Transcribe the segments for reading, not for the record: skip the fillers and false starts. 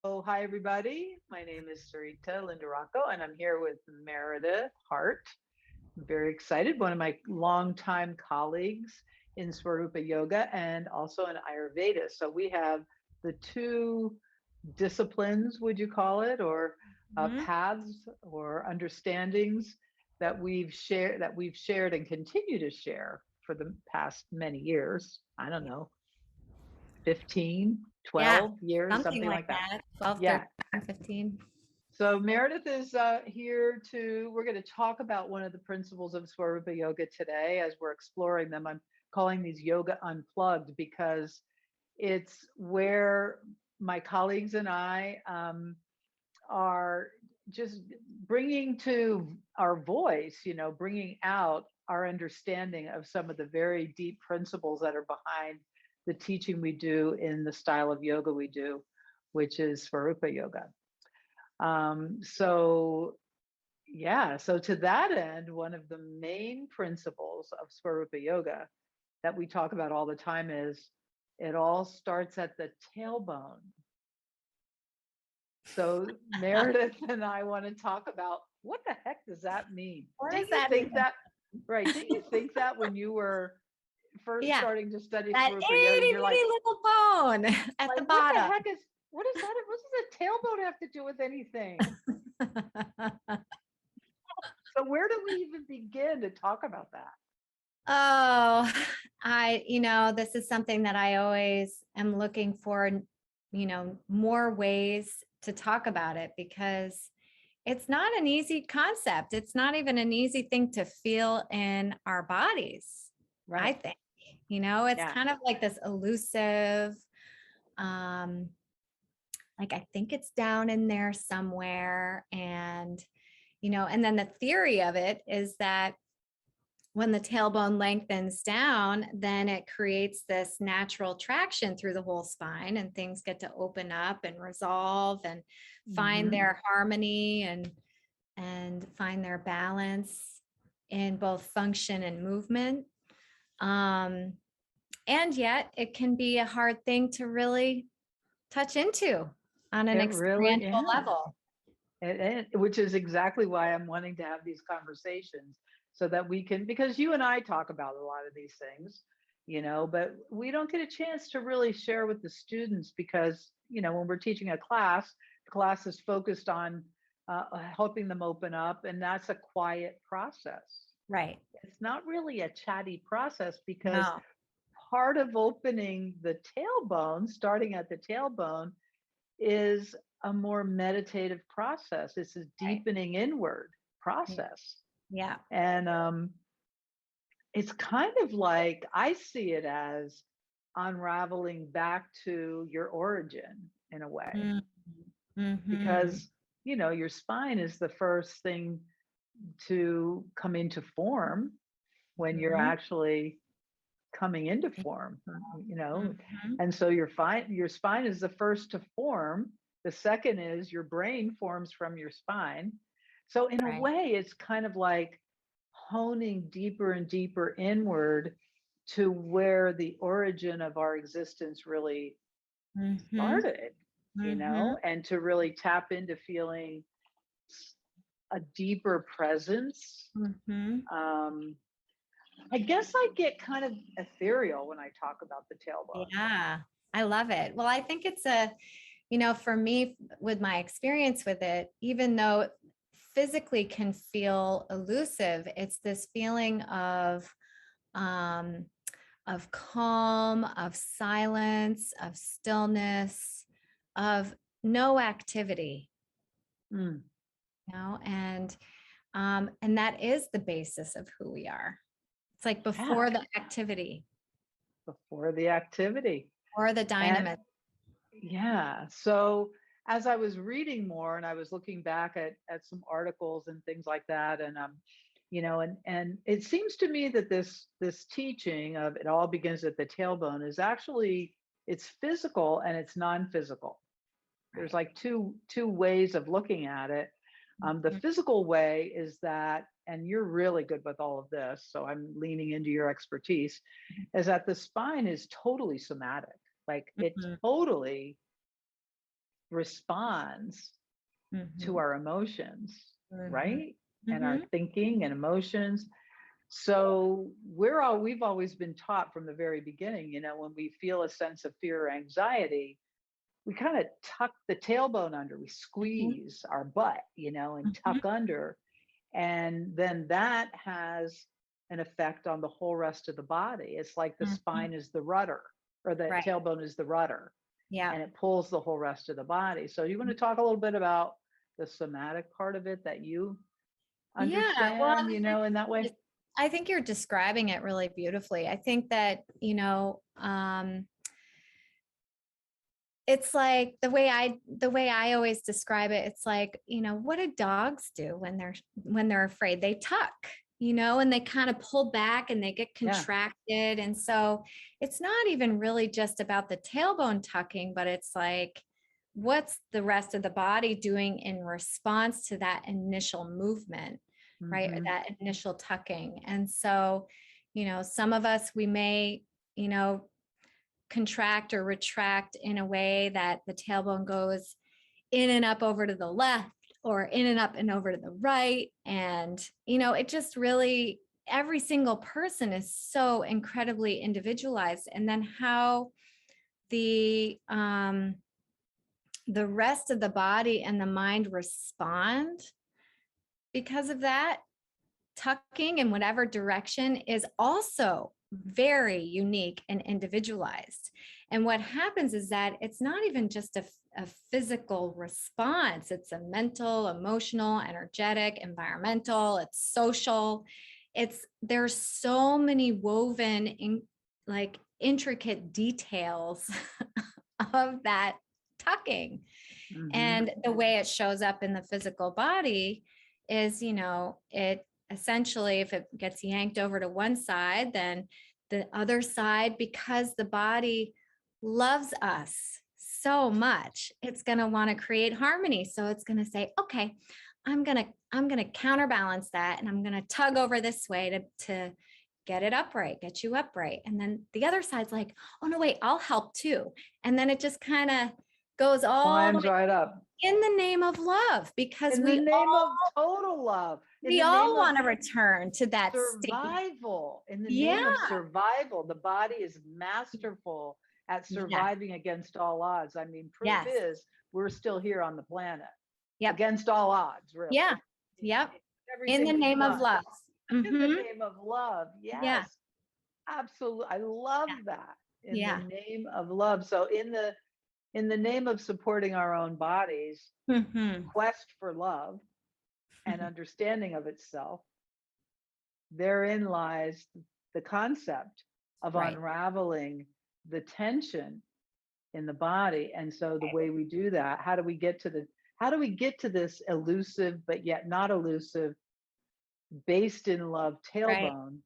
Hi, everybody. My name is Sarita Lindaraco, and I'm here with Meredith Hart. I'm very excited, one of my longtime colleagues in Swarupa Yoga and also in Ayurveda. So we have the two disciplines, would you call it, or Mhm. paths or understandings that we've shared and continue to share for the past many years. I don't Yeah. know, 15, Yeah, 12 years, something something like like that. that. 12, Yeah. 13, 15. So Meredith is we're going to talk about one of the principles of Swarupa Yoga today as we're exploring them. I'm calling these Yoga Unplugged because it's where my colleagues and I are just bringing to our voice, bringing out our understanding of some of the very deep principles that are behind the teaching we do in the style of yoga we do, which is Swarupa Yoga. So to that end, one of the main principles of Swarupa Yoga that we talk about all the time is it all starts at the tailbone. So Meredith and I want to talk about what the heck does that mean? What does Didn't you that mean? think that, right? Didn't you think that when you were first Yeah, starting to study that Swarupa Yoga, itty you're bitty little bone at like, the what the bottom. heck is, what is that? What does a tailbone have to do with anything? So where do we even begin to talk about that? Oh, this is something that I always am looking for, more ways to talk about it because it's not an easy concept. It's not even an easy thing to feel in our bodies, I Right. think. It's Yeah. kind of like this elusive, um, like I think it's down in there somewhere. And then the theory of it is that when the tailbone lengthens down, then it creates this natural traction through the whole spine, and things get to open up and resolve and find Hmm. their harmony and find their balance in both function and movement. Um, and yet, it can be a hard thing to really touch into on an It really experiential is. level. Which is exactly why I'm wanting to have these conversations so that we can, because you and I talk about a lot of these things, but we don't get a chance to really share with the students because, when we're teaching a class, the class is focused on helping them open up, and that's a quiet process. Right. It's not really a chatty process because No. part of opening the tailbone, starting at the tailbone, is a more meditative process. It's a Right. deepening inward Yeah. process. Yeah. And it's kind of like I see it as unraveling back to your origin in a way, Mm-hmm. because, your spine is the first thing to come into form when you're Mm-hmm. actually coming into form, you know. Mm-hmm. And so your spine is the first to form. The second is your brain forms from your spine. So in a Right. way, it's kind of like honing deeper and deeper inward to where the origin of our existence really Mm-hmm. started, Mm-hmm. and to really tap into feeling a deeper presence. Mm-hmm. um, I guess I get kind of ethereal when I talk about the tailbone. Yeah. I love it. Well, I think for me, with my experience with it, even though it physically can feel elusive, it's this feeling um, of calm, of silence, of stillness, of no activity, Mm, and that is the basis of who we are. It's like yeah, before the activity before the activity. or the And dynamism. yeah, so as I was reading more and I was looking back at some articles and things like that, and and it seems to me that this teaching of it all begins at the tailbone is actually, it's physical and it's non-physical. There's Right. like two ways of looking at it. The Mhm. physical way is that, and you're really good with all of this, so I'm leaning into your expertise, is that the spine is totally somatic. Like it Mhm. totally responds to Mhm. our emotions, Mhm. right? And our Mhm. thinking and emotions. So we've always been taught from the very beginning, when we feel a sense of fear or anxiety, we kind of tuck the tailbone under, we Mhm. squeeze our butt, and Mhm. tuck under. And then that has an effect on the whole rest of the body. It's like the Mhm. spine is the rudder, or the Right. tailbone is the rudder, Yeah. and it pulls the whole rest of the body. So you want to talk a little bit about the somatic part of it that you Yeah. Well, understand, in that way? I think you're describing it really beautifully. I think that, it's like the way I always describe it, it's like, what do dogs do when they're afraid? They tuck, and they kind of pull back and they get Yeah. contracted. And so it's not even really just about the tailbone tucking, but it's like, what's the rest of the body doing in response to that initial movement, right? Or Hmm. that initial tucking. And so, some of us, we may, you know, contract or retract in a way that the tailbone goes in and up over to the left, or in and up and over to the right. And, it just really, every single person is so incredibly individualized. And then how the rest of the body and the mind respond because of that tucking in whatever direction is also very unique and individualized. And what happens is that it's not even just a physical response, it's a mental, emotional, energetic, environmental, it's social. There's so many woven in, like, intricate details of that tucking. Hmm. And the way it shows up in the physical body is, it essentially, if it gets yanked over to one side, then the other side, because the body loves us so much, it's going to want to create harmony. So it's going to say, okay, I'm going to counterbalance that, and I'm going to tug over this way to get it upright, get you upright. And then the other side's like, oh no, wait, I'll help too. And then it just kind of goes all the Climbs way right up. in the name of love, because In the name of total love, in we the name all of want to return to that state. survival, in the Yeah. name of survival. The body is masterful at Yes. surviving against all odds. I mean, proof Yes. is we're still here on the planet Yep. against all odds, really. Yeah. Yep. In Everything the we've name of done love. in the Mm-hmm. name of love. Yeah. Yes, absolutely. I love that. In the Yeah. name of love. So in the name of supporting our own bodies, Mm-hmm. quest for love and understanding of itself, therein lies the concept of Right. unraveling the tension in the body. And so the Right. way we do that, how do we get to this elusive but yet not elusive, based in love Right. tailbone?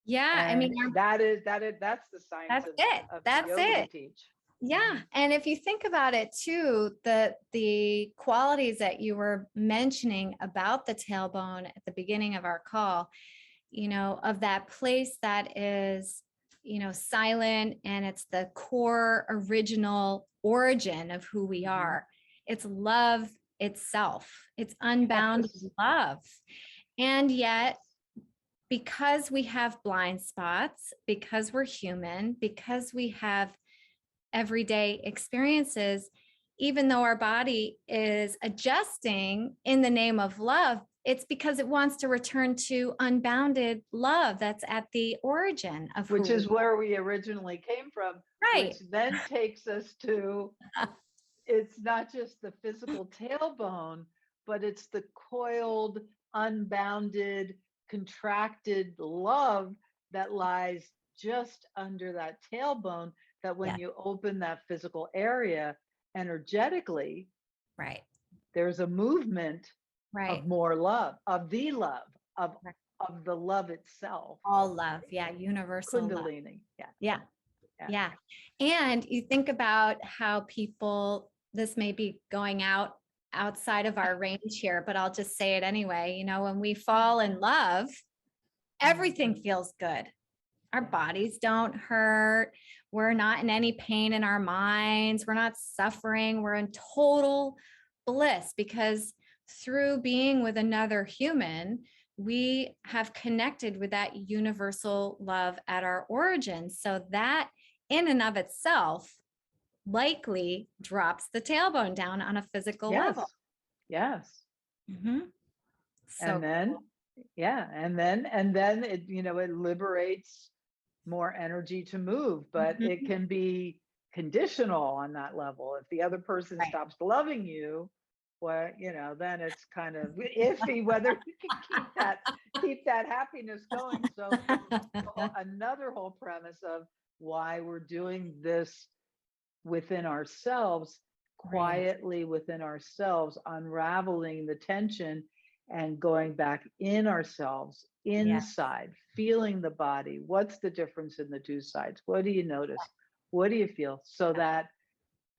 Yeah. I mean, And that's the science that's it. of the That's yoga we it. teach. Yeah. Mhm. And if you think about it too, the qualities that you were mentioning about the tailbone at the beginning of our call, of that place that is, silent, and it's the core original origin of who we Mhm. are. It's love itself. It's unbounded Yes. love. And yet, because we have blind spots, because we're human, because we have everyday experiences, even though our body is adjusting in the name of love, it's because it wants to return to unbounded love that's at the origin of who Which we is where we originally came from, are. which Right. then takes us to, it's not just the physical tailbone, but it's the coiled, unbounded, contracted love that lies just under that tailbone. That when Yeah. you open that physical area energetically, Right. there's a movement Right. of more love, of the love, of Right. of the love itself. All love. Yeah. Universal love. Kundalini. Yeah. Yeah. Yeah. Yeah. And you think about how people, this may be going outside of our range here, but I'll just say it anyway. When we fall in love, Mm. everything feels good. Our bodies don't hurt. We're not in any pain in our minds. We're not suffering. We're in total bliss because through being with another human, we have connected with that universal love at our origin. So that in and of itself likely drops the tailbone down on a physical Yes. level. Yes. So And then, cool. yeah. And then it, it liberates more energy to move, but it can be conditional on that level. If the other person Right. stops loving you, well, then it's kind of iffy whether you can keep that happiness going. So another whole premise of why we're doing this within ourselves, Right. quietly within ourselves, unraveling the tension and going back in ourselves, Yeah. inside, feeling the body. What's the difference in the two sides? What do you notice? What do you feel? So that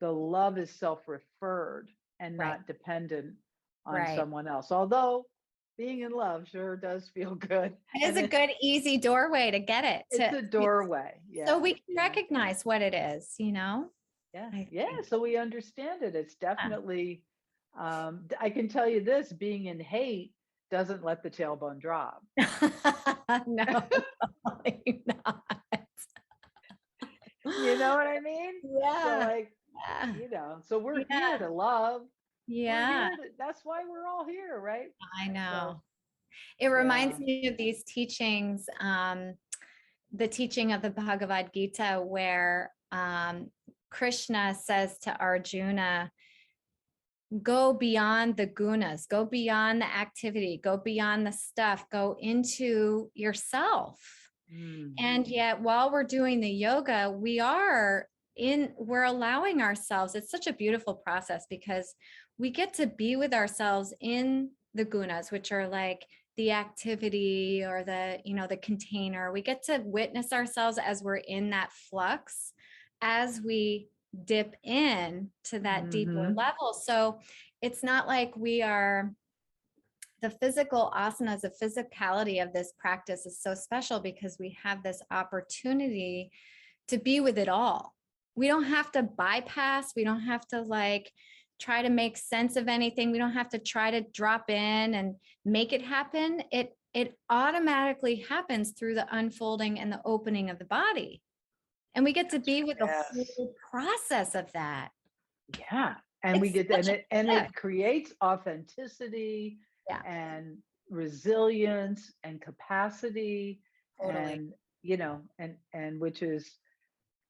the love is self-referred and Right. not dependent on Right. someone else. Although being in love sure does feel good. It is And a good, easy doorway to get it it's a doorway. so Yeah. we can recognize what it is, Yeah. I Yeah. think. So we understand it. It's definitely, I can tell you this, being in hate doesn't let the tailbone drop. No, probably not. You know what I mean? So Yeah. like, so we're here Yeah. to love. We're Yeah. here to, that's why we're all here, right? I So know. It yeah. reminds me of these teachings, the teaching of the Bhagavad Gita, where Krishna says to Arjuna, go beyond the gunas, go beyond the activity, go beyond the stuff, go into yourself. And yet while we're doing the yoga, we're allowing ourselves, it's such a beautiful process because we get to be with ourselves in the gunas, which are like the activity or the container. We get to witness ourselves as we're in that flux, as we dip in to that deeper level. So it's not like the physical asanas, the physicality of this practice is so special because we have this opportunity to be with it all. We don't have to bypass, we don't have to try to make sense of anything. We don't have to try to drop in and make it happen. It automatically happens through the unfolding and the opening of the body. And we get to be with the whole process of that. Yeah. And we It's get, such and a it creates authenticity Yeah, and resilience and capacity totally. and, and which is,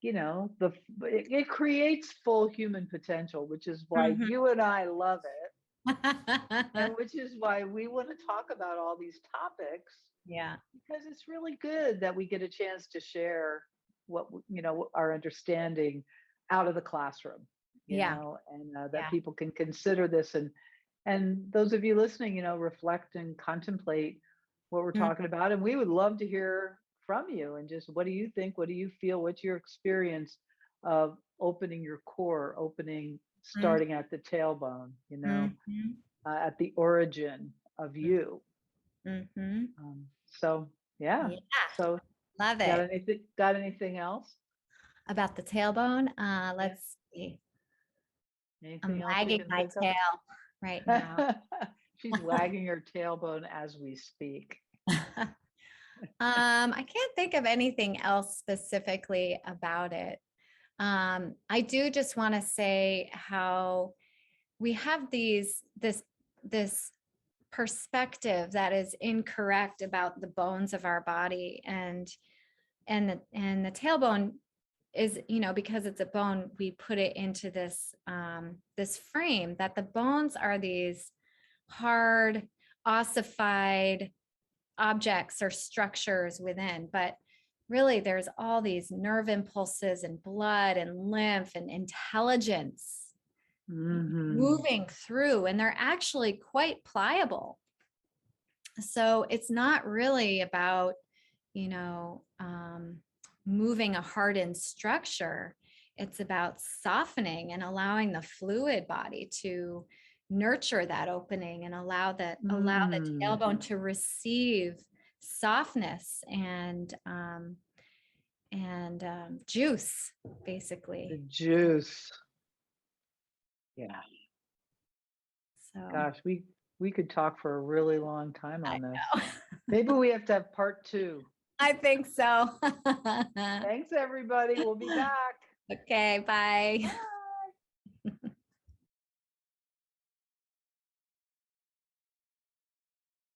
it creates full human potential, which is why Mhm. you and I love it. And which is why we want to talk about all these topics, Yeah, because it's really good that we get a chance to share our understanding out of the classroom, yeah, and that yeah. people can consider this, and those of you listening, reflect and contemplate what we're Mm, talking about. And we would love to hear from you and just, what do you think? What do you feel? What's your experience of opening your core, mm, starting at the tailbone, mhm, at the origin of mm, you? mhm. So yeah. Yeah, So love got it. anything? Got anything else? About the tailbone, Yeah. let's see. I'm Anything else you wagging can my think of? tail right now. She's wagging her tailbone as we speak. I can't think of anything else specifically about it. I do just want to say how we have this perspective that is incorrect about the bones of our body, and the tailbone is, because it's a bone, we put it into this frame that the bones are these hard ossified objects or structures within, but really there's all these nerve impulses and blood and lymph and intelligence Hmm. moving through, and they're actually quite pliable. So it's not really about, you know, um, moving a hardened structure. It's about softening and allowing the fluid body to nurture that opening and allow the Mm. tailbone to receive softness and and juice, The basically. juice. Yeah. So Gosh, we could talk for a really long time I on this. know. Maybe we have to have part 2. I think so. Thanks, everybody. We'll be back. Okay, bye. Bye.